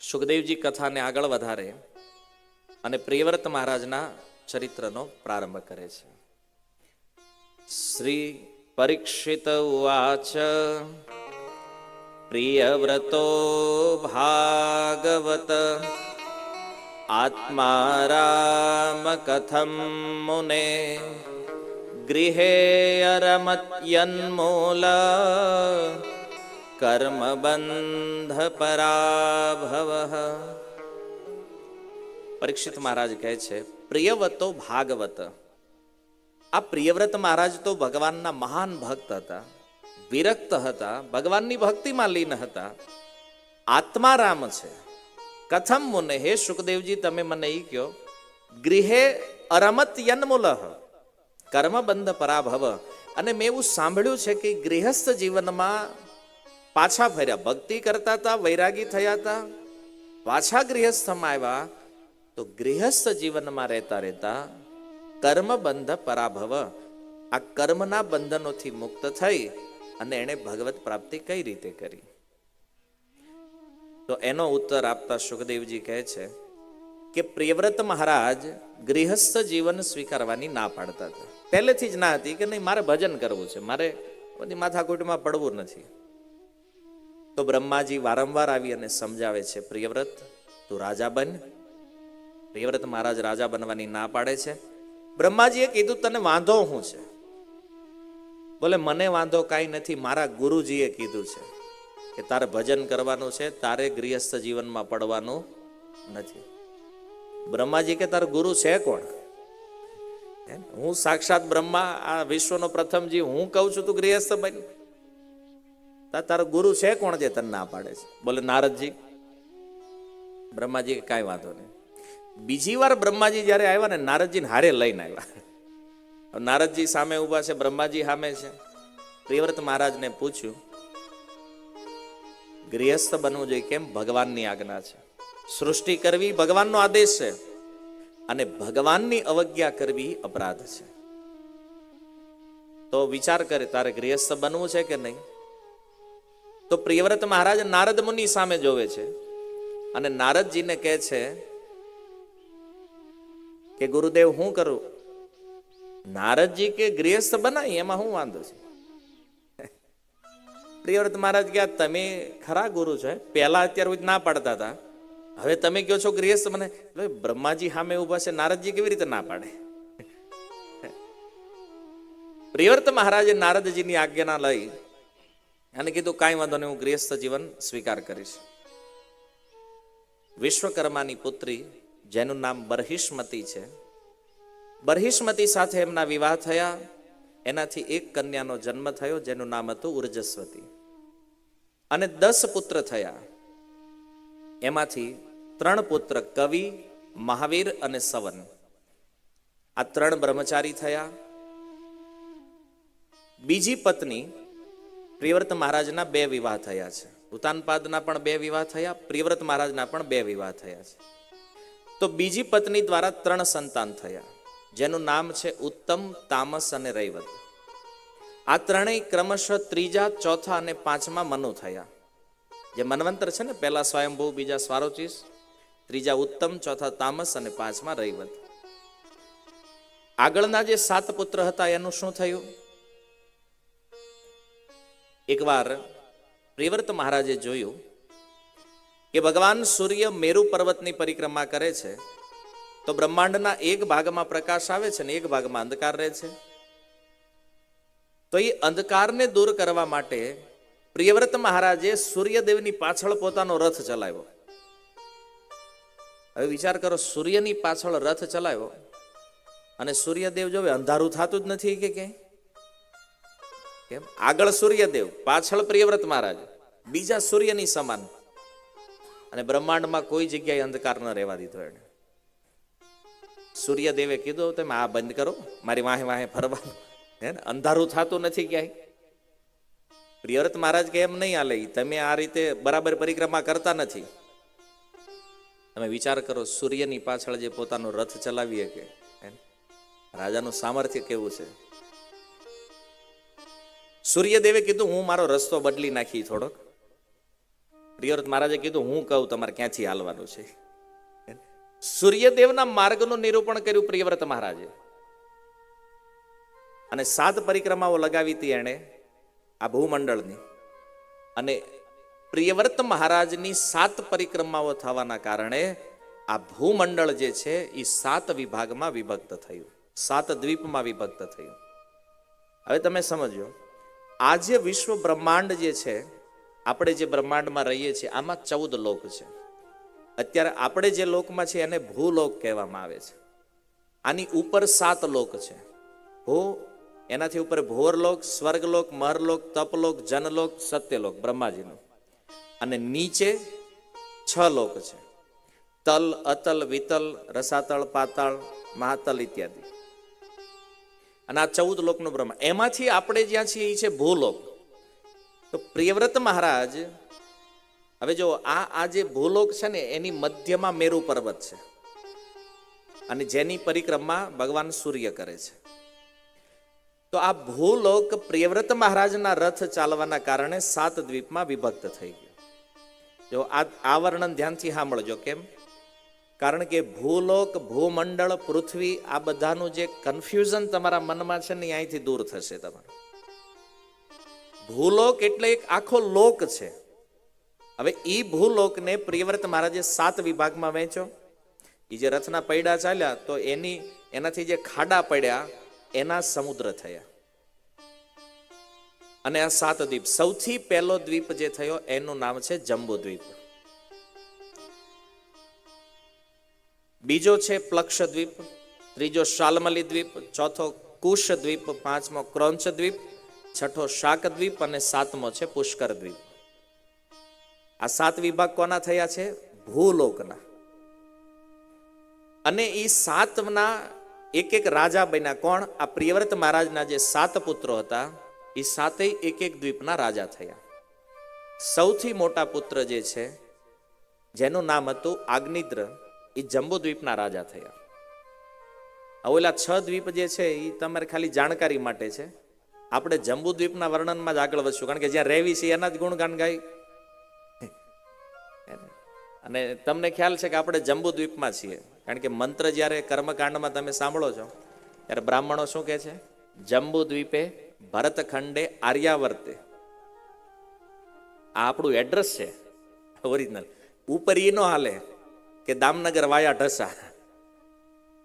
સુખદેવજી કથાને આગળ વધારે અને પ્રિયવ્રત મહારાજના ચરિત્રનો પ્રારંભ કરે છે. શ્રી પરીક્ષિત ઉવાચ પ્રિયવ્રતો ભાગવત આત્મા રામ કથમ મુને ગૃહે અરમત્યન્મૂલ કર્મબંધ પરાભવ. પરીક્ષિત મહારાજ કહે છે, પ્રિયવ્રતો ભાગવત. આ પ્રિયવ્રત મહારાજ તો ભગવાનના મહાન ભક્ત હતા, વિરક્ત હતા, ભગવાનની ભક્તિમાં લીન હતા, આત્મારામ છે. કથમ મુને, હે સુખદેવજી તમે મને એ કહો, ગૃહે અરમત યન્મૂલઃ કર્મબંધ પરાભવ. અને મેં એવું સાંભળ્યું છે કે ગૃહસ્થ જીવનમાં પાછા ફર્યા, ભક્તિ કરતા હતા, વૈરાગી થયા હતા, પાછા ગૃહસ્થમાં આવ્યા, તો ગૃહસ્થ જીવનમાં રહેતા રહેતા કર્મબંધ પરાભવ, આ કર્મના બંધનોથી મુક્ત થઈ અને એણે ભગવત પ્રાપ્તિ કઈ રીતે કરી? તો એનો ઉત્તર આપતા સુખદેવજી કહે છે કે પ્રિયવ્રત મહારાજ ગૃહસ્થ જીવન સ્વીકારવાની ના પાડતા હતા. પહેલેથી જ ના હતી કે નહીં, મારે ભજન કરવું છે, મારે બધી માથાકૂટમાં પડવું નથી. તો બ્રહ્માજી વારંવાર આવી અને સમજાવે છે, પ્રિયવ્રત તું રાજા બન. પ્રિયવ્રત મહારાજ રાજા બનવાની ના પાડે છે. બ્રહ્માજીએ કીધું તને વાંધો શું છે? બોલે મને વાંધો કાંઈ નથી, મારા ગુરુજીએ કીધું છે કે તારે ભજન કરવાનું છે, તારે ગૃહસ્થ જીવનમાં પડવાનું નથી. બ્રહ્માજી કે તારો ગુરુ છે કોણ? હું સાક્ષાત બ્રહ્મા, આ વિશ્વનો પ્રથમ જીવ, હું કહું છું તું ગૃહસ્થ બન. તારો ગુરુ છે કોણ જે તને ના પાડે છે? બોલે નારદજી. બ્રહ્માજી કે કાંઈ વાંધો નહીં. બીજી વાર બ્રહ્માજી જયારે આવ્યા ને, નારદજીને હારે લઈને આવ્યા. નારદજી સામે ઉભા છે, બ્રહ્માજી સામે છે. પ્રિયવ્રત મહારાજને પૂછ્યું, ગૃહસ્થ બનવું જોઈએ કેમ? ભગવાનની આજ્ઞા છે. સૃષ્ટિ કરવી ભગવાનનો આદેશ છે અને ભગવાનની અવજ્ઞા કરવી અપરાધ છે. તો વિચાર કરે તારે ગૃહસ્થ બનવું છે કે નહીં? તો પ્રિયવ્રત મહારાજ નારદ મુનિ સામે જોવે છે અને નારદજીને કહે છે કે ગુરુદેવ હું કરું? નારદજી કે ગૃહસ્થ બનાવી, એમાં શું વાંધો છે? પ્રિયવ્રત મહારાજ કે તમે ખરા ગુરુ છે, પહેલા અત્યાર સુધી ના પાડતા હતા, હવે તમે કહો છો ગૃહસ્થ બને. બ્રહ્માજી સામે ઉભા છે, નારદજી કેવી રીતે ના પાડે? પ્રિયવ્રત મહારાજે નારદજીની આજ્ઞા લઈ અને કીધું કાંઈ વાંધો નહીં, હું ગૃહસ્થ જીવન સ્વીકાર કરીશ. વિશ્વકર્માની પુત્રી જેનું નામ બર્હિષ્મતી છે, બર્હિષ્મતી સાથે એમના વિવાહ થયા. એનાથી એક કન્યાનો જન્મ થયો જેનું નામ હતું ઉર્જસ્વતી. અને 10 પુત્ર થયા. એમાંથી 3 પુત્ર કવિ, મહાવીર અને સવન. આ 3 બ્રહ્મચારી થયા. બીજી પત્ની પ્રિયવ્રત મહારાજના 2 વિવાહ થયા છે. ઉતાનપાદના પણ 2 વિવાહ થયા, પ્રિયવ્રત મહારાજના પણ 2 વિવાહ થયા છે. તો બીજી પત્ની દ્વારા 3 સંતાન થયા જેનું નામ છે ઉત્તમ, તામસ અને રૈવત. આ ત્રણેય ક્રમશઃ 3જા, 4થા અને 5મા મનુ થયા. જે મન્વંતર છે ને, પહેલા સ્વયંભૂ, બીજા સ્વારોચિસ, 3જા ઉત્તમ, 4થા તામસ અને 5મા રૈવત. આગળના જે 7 પુત્ર હતા એનું શું થયું? એકવાર પ્રિયવ્રત મહારાજે જોયું કે ભગવાન સૂર્ય મેરુ પર્વતની પરિક્રમા કરે છે, તો બ્રહ્માંડના એક ભાગમાં પ્રકાશ આવે છે ને એક ભાગમાં અંધકાર રહે છે. તો એ અંધકારને દૂર કરવા માટે પ્રિયવ્રત મહારાજે સૂર્યદેવની પાછળ પોતાનો રથ ચલાવ્યો. હવે વિચાર કરો, સૂર્યની પાછળ રથ ચલાવ્યો અને સૂર્યદેવ જોવે અંધારું થતું જ નથી કે ક્યાંય. કેમ? આગળ સૂર્યદેવ, પાછળ પ્રિયવ્રત મહારાજ, બીજા સૂર્યની સમાન. અને બ્રહ્માંડમાં કોઈ જગ્યાએ અંધકાર ન રહેવા દીધો એને. સૂર્યદેવે કીધું તમે આ બંધ કરો, મારી વાહે વાહે ફરવાનું, હે ને, અંધારું થતું નથી ક્યાંય. પ્રિયવ્રત મહારાજ કે એમ નહીં હાલે, તમે આ રીતે બરાબર પરિક્રમા કરતા નથી. તમે વિચાર કરો, સૂર્યની પાછળ જે પોતાનો રથ ચલાવીએ કે રાજાનું સામર્થ્ય કેવું છે. સૂર્યદેવે કીધું હું મારો રસ્તો બદલી નાખી થોડોક. પ્રિયવ્રત મહારાજે કીધું હું કહું તમારે ક્યાંથી હાલવાનું છે. સૂર્યદેવના માર્ગનું નિરૂપણ કર્યું પ્રિયવ્રત મહારાજે, અને 7 પરિક્રમાઓ લગાવી હતી એણે આ ભૂમંડળની. અને પ્રિયવ્રત મહારાજની 7 પરિક્રમાઓ થવાના કારણે આ ભૂમંડળ જે છે એ 7 વિભાગમાં વિભક્ત થયું, 7 દ્વીપમાં વિભક્ત થયું. હવે તમે સમજો, આ જે વિશ્વ બ્રહ્માંડ જે છે, આપણે જે બ્રહ્માંડમાં રહીએ છીએ આમાં 14 લોક છે. અત્યારે આપણે જે લોકમાં છે એને ભૂલોક કહેવામાં આવે છે. આની ઉપર 7 લોક છે. ભૂ, એનાથી ઉપર ભોરલોક, સ્વર્ગલોક, મહરલોક, તપલોક, જનલોક, સત્યલોક બ્રહ્માજીનો, અને નીચે 6 લોક છે: તલ, અતલ, વિતલ, રસાતળ, પાતાળ, મહાતલ ઇત્યાદિ. અને આ 14 લોકનું બ્રહ્માંડ, એમાંથી આપણે જ્યાં છીએ એ છે ભૂલોક. તો પ્રિયવ્રત મહારાજ, હવે જો આ જે ભૂલોક છે ને એની મધ્યમાં મેરુ પર્વત છે, અને જેની પરિક્રમા ભગવાન સૂર્ય કરે છે. તો આ ભૂલોક પ્રિયવ્રત મહારાજના રથ ચાલવાના કારણે 7 દ્વીપમાં વિભક્ત થઈ ગયો. જો આ વર્ણન ધ્યાનથી સાંભળજો. કેમ? કારણ કે ભૂલોક, ભૂમંડળ, પૃથ્વી, આ બધાનું જે કન્ફ્યુઝન તમારા મનમાં છે ને એ અહીંથી દૂર થશે તમારું. ભૂલોક એટલે એક આખો લોક છે. હવે ઈ ભૂલોકને પ્રિયવ્રત મહારાજે 7 વિભાગમાં વહેંચ્યો. એ જે રથના પૈડા ચાલ્યા તો એનાથી જે ખાડા પડ્યા એના સમુદ્ર થયા. અને આ 7 દ્વીપ, સૌથી પહેલો દ્વીપ જે થયો એનું નામ છે જંબુ દ્વીપ. બીજો છે પ્લક્ષ દ્વીપ, ત્રીજો શાલ્મલી દ્વીપ, ચોથો કુશ દ્વીપ, પાંચમો ક્રોંચ દ્વીપ, છઠ્ઠો શાક દ્વીપ અને 7મો છે પુષ્કર દ્વીપ. આ 7 વિભાગ કોના થયા છે? ભૂલોકના. અને એ 7ના એક રાજા બન્યા. કોણ? આ પ્રિયવ્રત મહારાજના જે 7 પુત્રો હતા એ 7 એક દ્વીપના રાજા થયા. સૌથી મોટા પુત્ર જે છે જેનું નામ હતું આગ્નિદ્ર, એ જંબુ દ્વીપના રાજા થયા. ઓલા 6 દ્વીપ જે છે એ તમારે ખાલી જાણકારી માટે છે. આપણે જંબુ દ્વીપના વર્ણનમાં જ આગળ વધશું, કારણ કે જ્યાં રહેવી છે એના જ ગુણગાન ગાય. અને તમને ખ્યાલ છે કે આપણે જંબુ દ્વીપમાં છીએ, કારણ કે મંત્ર જ્યારે કર્મકાંડમાં તમે સાંભળો છો ત્યારે બ્રાહ્મણો શું કહે છે? જંબુ દ્વીપે ભરતખંડે આર્યાવર્તે. આ આપણું એડ્રેસ છે ઓરિજિનલ. ઉપર ઈ નો હાલે કે દામનગર વાયા ઢસા.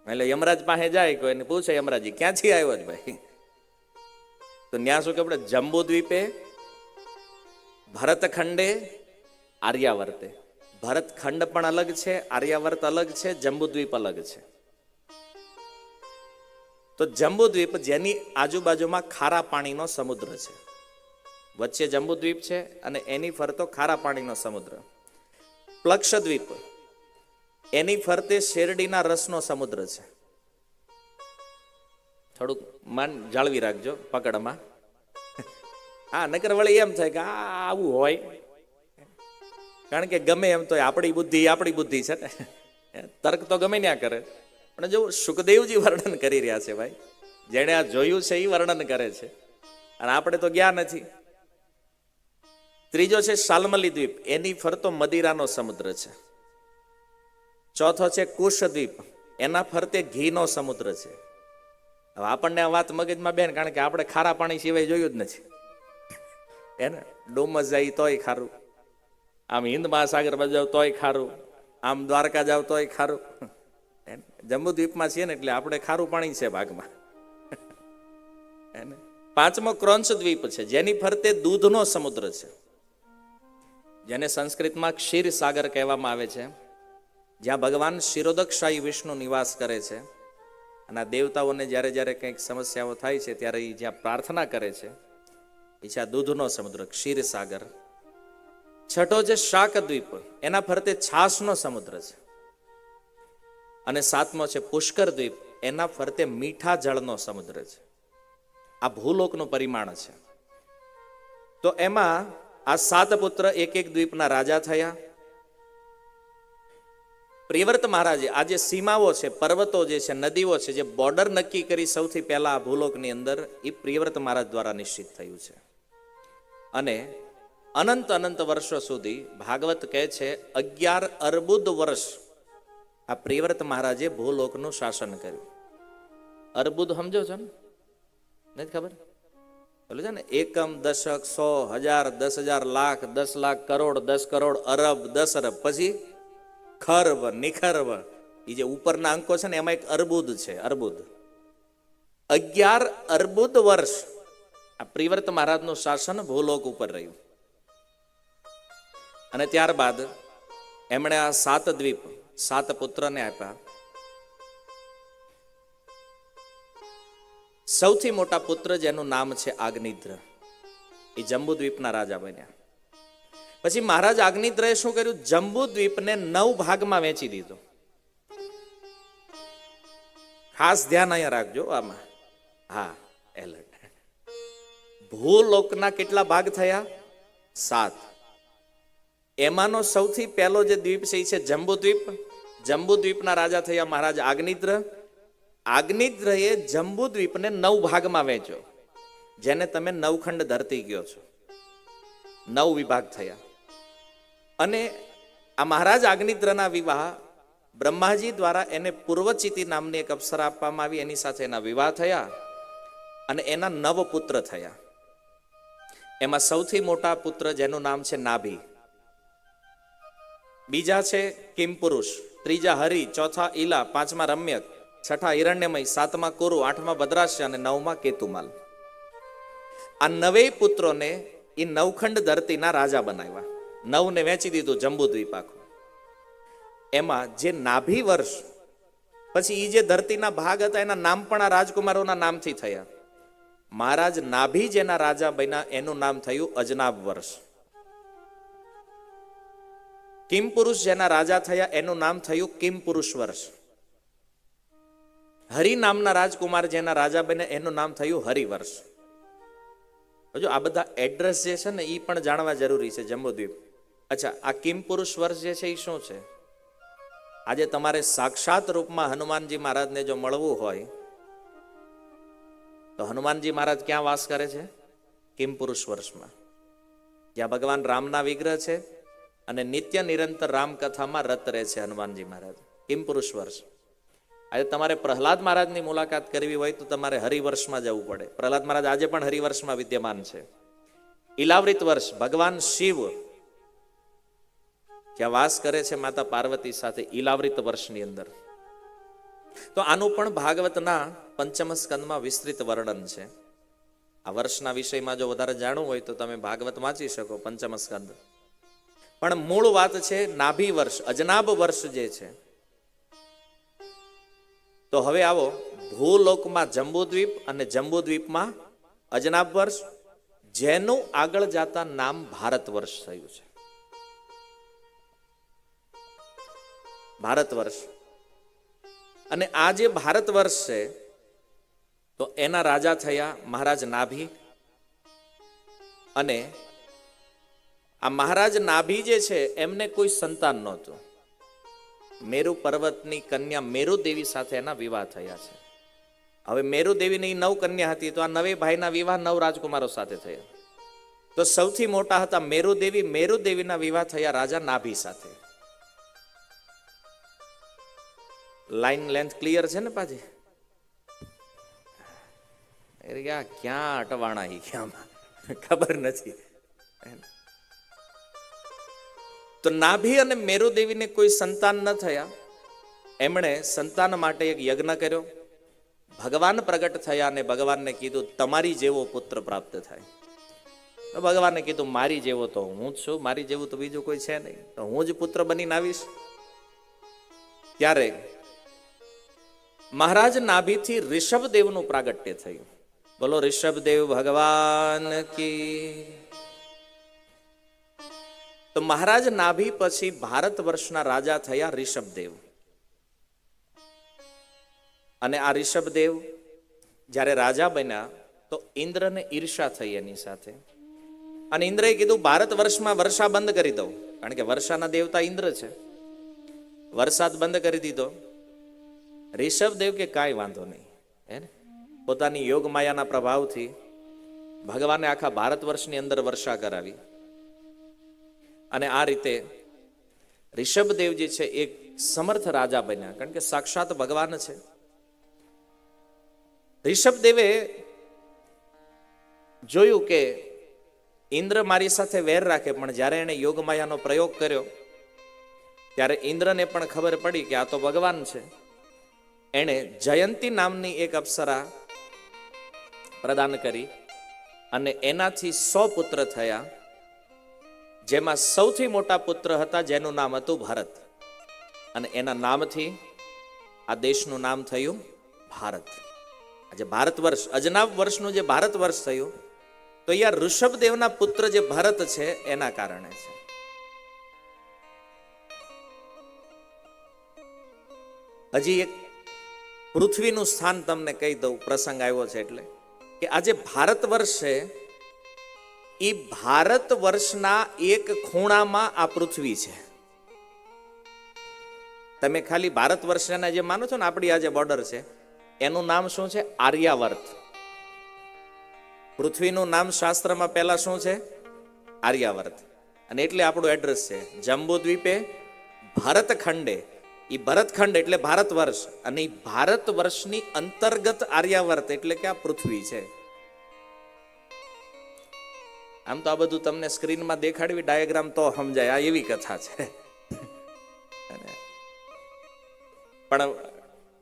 એટલે યમરાજ પાસે જાય, કોઈને પૂછે યમરાજી ક્યાંથી આવ્યો છે ભાઈ, તો ન્યા શું કે આપણે જંબુ દ્વીપે ભરતખંડે આર્યાવર્તે. ભરતખંડ પણ અલગ છે, આર્યાવર્ત અલગ છે, જંબુદ્વીપ અલગ છે. તો જંબુદ્વીપ જેની આજુબાજુમાં ખારા પાણીનો સમુદ્ર છે, વચ્ચે જંબુદ્વીપ છે અને એની ફરતો ખારા પાણીનો સમુદ્ર. પ્લક્ષદ્વીપ, એની ફરતે શેરડીના રસનો સમુદ્ર છે. થોડુંક માન જાળવી રાખજો પકડમાં. હા, નકર વળી એમ થાય કે આવું હોય, કારણ કે ગમે એમ તો આપણી બુદ્ધિ છે ને, તર્ક તો ગમે ત્યાં કરે. પણ જો સુખદેવજી વર્ણન કરી રહ્યા છે ભાઈ, જેને આ જોયું છે એ વર્ણન કરે છે, અને આપણે તો ગયા નથી. ત્રીજો છે શાલ્મલી દ્વીપ, એની ફરતો મદિરાનો સમુદ્ર છે. ચોથો છે કુશદ્વીપ, એના ફરતે ઘીનો સમુદ્ર છે. હવે આપણને આ વાત મગજમાં બેન, કારણ કે આપણે ખારા પાણી સિવાય જોયું જ નથી. એને ડુમસ જાય તોય ખારું, આમ હિન્દ મહાસાગર બાજુ જાવ તોય ખારું, આમ દ્વારકા જાવ તોય ખારું. જંબુદ્વીપમાં છીએ ને એટલે આપણે ખારું પાણી છે ભાગમાં. પાંચમો ક્રોંચ દ્વીપ છે, જેની ફરતે દૂધનો સમુદ્ર છે, જેને સંસ્કૃતમાં ક્ષીર સાગર કહેવામાં આવે છે, જ્યાં ભગવાન ક્ષીરોદકશાહી વિષ્ણુ નિવાસ કરે છે. અને આ દેવતાઓને જ્યારે જ્યારે કંઈક સમસ્યાઓ થાય છે ત્યારે એ જ્યાં પ્રાર્થના કરે છે એ છે આ દૂધનો સમુદ્ર, ક્ષીર સાગર. છઠ્ઠો છે શાક દ્વીપ, એના ફરતે છાશનો સમુદ્ર છે. અને સાતમો છે પુષ્કર દ્વીપ, એના ફરતે મીઠા જળનો સમુદ્ર છે. આ ભૂલોકનું પરિમાણ છે. તો એમાં આ 7 પુત્ર એક દ્વીપના રાજા થયા. પ્રિયવ્રત મહારાજે આ જે સીમાઓ છે, પર્વતો જે છે, નદીઓ છે, જે બોર્ડર નક્કી કરી સૌથી પહેલા આ ભૂલોકની અંદર, એ પ્રિયવ્રત મહારાજ દ્વારા નિશ્ચિત થયું છે. અને અનંત અનંત વર્ષો સુધી ભાગવત કહે છે 11 અર્બુદ વર્ષ આ પ્રિયવ્રત મહારાજે ભૂલોકનું શાસન કર્યું. અર્બુદ સમજો છો ને? નથી ખબર? બોલું છે ને, એકમ, દશક, 100, 1000, 10,000, લાખ, 10 લાખ, કરોડ, 10 કરોડ, અરબ, 10 અરબ, પછી ખર્બ, નિખર્બ, એ જે ઉપરના અંકો છે ને એમાં એક અર્બુદ છે. અર્બુદ 11 અર્બુદ વર્ષ આ પ્રિયવ્રત મહારાજનું શાસન ભૂલોક ઉપર રહ્યું. અને ત્યારબાદ એમણે આ 7 દ્વીપ 7 પુત્રને આપ્યા. સૌથી મોટા પુત્ર જેનું નામ છે આગનિદ્ર, એ જંબુદ્વીપના રાજા બન્યા. પછી મહારાજ આગનિદ્રએ શું કર્યું? જંબુદ્વીપને 9 ભાગમાં વેચી દીધો. ખાસ ધ્યાન અહીંયા રાખજો આમાં. હા, એલર્ટ. ભૂલોકના કેટલા ભાગ થયા? 7. એમાંનો સૌથી પહેલો જે દ્વીપ છે એ છે જંબુદ્વીપ. જંબુદ્વીપના રાજા થયા મહારાજ આગનિદ્ર. આગનિદ્રએ જંબુદ્વીપને 9 ભાગમાં વેચ્યો, જેને તમે નવખંડ ધરતી કહો છો. 9 વિભાગ થયા. અને આ મહારાજ આગનિદ્રના વિવાહ બ્રહ્માજી દ્વારા એને પૂર્વચિતિ નામની એક અપ્સરા આપવામાં આવી, એની સાથે એના વિવાહ થયા અને એના 9 પુત્ર થયા. એમાં સૌથી મોટા પુત્ર જેનું નામ છે નાભી, બીજા છે કિમપુરુષ, ત્રીજા હરિ, ચોથા ઈલા, પાંચમા રમ્યક, છઠ્ઠા હિરણ્યમય, સાતમા કુરુ, આઠમા ભદ્રાસ્ય અને 9મા કેતુમાલ. આ 9 પુત્રોને એ નવખંડ ધરતીના રાજા બનાવ્યા. 9ને વેચી દીધું જંબુદ્વીપ આખું. એમાં જે નાભી વર્ષ પછી એ જે ધરતીના ભાગ હતા એના નામ પણ આ રાજકુમારોના નામથી થયા. મહારાજ નાભી જેના રાજા બન્યા એનું નામ થયું અજનાબ વર્ષ. કિમપુરુષ જેના રાજા થયા એનું નામ થયું કિમપુરુષ વર્ષ. હરિ નામના રાજકુમાર જેના રાજા બન્યા એનું નામ થયું હરિવર્ષ. જો આ બધા એડ્રેસ જે છે ને એ પણ જાણવા જરૂરી છે. જંબુદ્વીપ. અચ્છા, આ કિમપુરુષ વર્ષ જે છે એ શું છે? આજે તમારે સાક્ષાત રૂપમાં હનુમાનજી મહારાજને જો મળવું હોય તો હનુમાનજી મહારાજ ક્યાં વાસ કરે છે? કિમપુરુષ વર્ષમાં, જ્યાં ભગવાન રામના વિગ્રહ છે અને નિત્ય નિરંતર રામકથામાં રત રહે છે હનુમાનજી મહારાજ. કિમપુરુષ વર્ષ. આજે તમારે પ્રહલાદ મહારાજની મુલાકાત કરવી હોય તો તમારે હરિવર્ષમાં જવું પડે. પ્રહલાદ મહારાજ આજે પણ હરિવર્ષમાં વિદ્યમાન છે. ઇલાવૃત વર્ષ, ભગવાન શિવ જ્યાં વાસ કરે છે માતા પાર્વતી સાથે, ઇલાવૃત વર્ષની અંદર. તો આનું પણ ભાગવતના 5મ સ્કંદમાં વિસ્તૃત વર્ણન છે. આ વર્ષના વિષયમાં જો વધારે જાણવું હોય તો તમે ભાગવત વાંચી શકો 5મ સ્કંદ. પણ મૂળ વાત છે નાભી વર્ષ, અજનાબ વર્ષ જે છે. તો હવે આવો ભૂલોકમાં જંબુદ્વીપ અને જંબુદ્વીપમાં અજનાબ વર્ષ, જેનું આગળ જતા નામ ભારત વર્ષ થયું છે. ભારત વર્ષ. અને આ જે ભારત વર્ષ છે તો એના રાજા થયા મહારાજ નાભી. અને આ મહારાજ નાભી જે છે એમને કોઈ સંતાન નહોતું. મેરુ પર્વતની કન્યા મેરુ દેવી સાથે એના વિવાહ થયા છે. હવે મેરુ દેવીની 9 કન્યા હતી, તો આ 9 ભાઈના વિવાહ 9 રાજકુમારો સાથે થયા. તો સૌથી મોટા હતા મેરુ દેવી. મેરુ દેવીના વિવાહ થયા રાજા નાભી સાથે. લાઈન લેન્થ ક્લિયર છે ને? પાછી ક્યાં અટવાણા ક્યાં ખબર નથી. તો નાભી અને મેરુ દેવીને કોઈ સંતાન ન થયા. એમણે સંતાન માટે એક યજ્ઞ કર્યો. ભગવાન પ્રગટ થયા અને ભગવાનને કીધું તમારી જેવો પુત્ર પ્રાપ્ત થાય. તો ભગવાને કીધું મારી જેવો તો હું જ છું, મારી જેવું તો બીજું કોઈ છે નહીં, તો હું જ પુત્ર બનીને આવીશ. ત્યારે મહારાજ નાભીથી ઋષભદેવનું પ્રાગટ્ય થયું. બોલો ઋષભદેવ ભગવાન કી. તો મહારાજ નાભી પછી ભારત વર્ષના રાજા થયા ઋષભદેવ. અને આ ઋષભદેવ જ્યારે રાજા બન્યા તો ઇન્દ્રને ઈર્ષા થઈ એની સાથે. અને ઇન્દ્રએ કીધું ભારત વર્ષમાં વર્ષા બંધ કરી દઉં, કારણ કે વર્ષાના દેવતા ઇન્દ્ર છે. વરસાદ બંધ કરી દીધો. ઋષભદેવ કે કાંઈ વાંધો નહીં, હે ને. પોતાની યોગ માયાના પ્રભાવથી ભગવાને આખા ભારત વર્ષની અંદર વર્ષા કરાવી. અને આ રીતે ઋષભદેવજી છે એક સમર્થ રાજા બન્યા, કારણ કે સાક્ષાત ભગવાન છે. ઋષભદેવે જોયું કે ઇન્દ્ર મારી સાથે વેર રાખે, પણ જ્યારે એણે યોગમાયાનો પ્રયોગ કર્યો ત્યારે ઇન્દ્રને પણ ખબર પડી કે આ તો ભગવાન છે. એણે જયંતી નામની એક અપ્સરા પ્રદાન કરી અને એનાથી 100 પુત્ર થયા, જેમાં સૌથી મોટા પુત્ર હતા જેનું નામ હતું ભરત, અને એના નામથી આ દેશનું નામ થયું ભારત. આજે ભારત વર્ષ, અજનાબ વર્ષનું જે ભારત વર્ષ થયું, તો યાર ઋષભદેવના પુત્ર જે ભરત છે એના કારણે છે. હજી એક પૃથ્વીનું સ્થાન તમને કહી દઉં, પ્રસંગ આવ્યો છે એટલે, કે આજે ભારત વર્ષ છે એ ભારત વર્ષના એક ખૂણામાં આ પૃથ્વી છે. તમે ખાલી ભારત વર્ષના જે માનો છો ને, આપણી આ જે બોર્ડર છે એનું નામ શું છે? આર્યાવર્ત. પૃથ્વીનું નામ શાસ્ત્રમાં પહેલા શું છે? આર્યાવર્ત. અને એટલે આપણું એડ્રેસ છે જંબુ દ્વીપે ભરતખંડે. એ ભરતખંડ એટલે ભારત વર્ષ, અને એ ભારત વર્ષની અંતર્ગત આર્યાવર્ત એટલે કે આ પૃથ્વી છે. આમ તો આ બધું તમને સ્ક્રીનમાં દેખાડવી ડાયાગ્રામ તો સમજાય, આ એવી કથા છે. પણ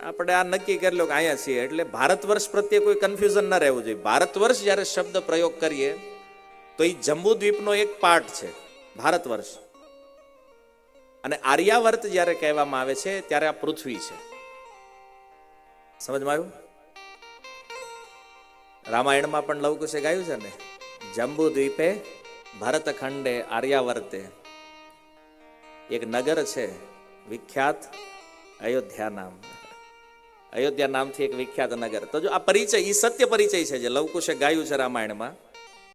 આપણે આ નક્કી કરી લો કે અહીંયા છીએ એટલે ભારત વર્ષ પ્રત્યે કોઈ કન્ફ્યુઝન ન રહેવું જોઈએ. ભારત વર્ષ જ્યારે શબ્દ પ્રયોગ કરીએ તો એ જંબુ દ્વીપનો એક પાર્ટ છે ભારત વર્ષ, અને આર્યાવર્ત જ્યારે કહેવામાં આવે છે ત્યારે આ પૃથ્વી છે. સમજમાં આવ્યું? રામાયણમાં પણ લવકુશે ગાયું છે ને, જંબુ દ્વીપે ભરતખંડે આર્યાવર્તે. એક નગર છે વિખ્યાત, અયોધ્યા નામ. અયોધ્યા નામથી એક વિખ્યાત નગર. તો જો આ પરિચય, એ સત્ય પરિચય છે જે લવકુશે ગાયું છે રામાયણમાં.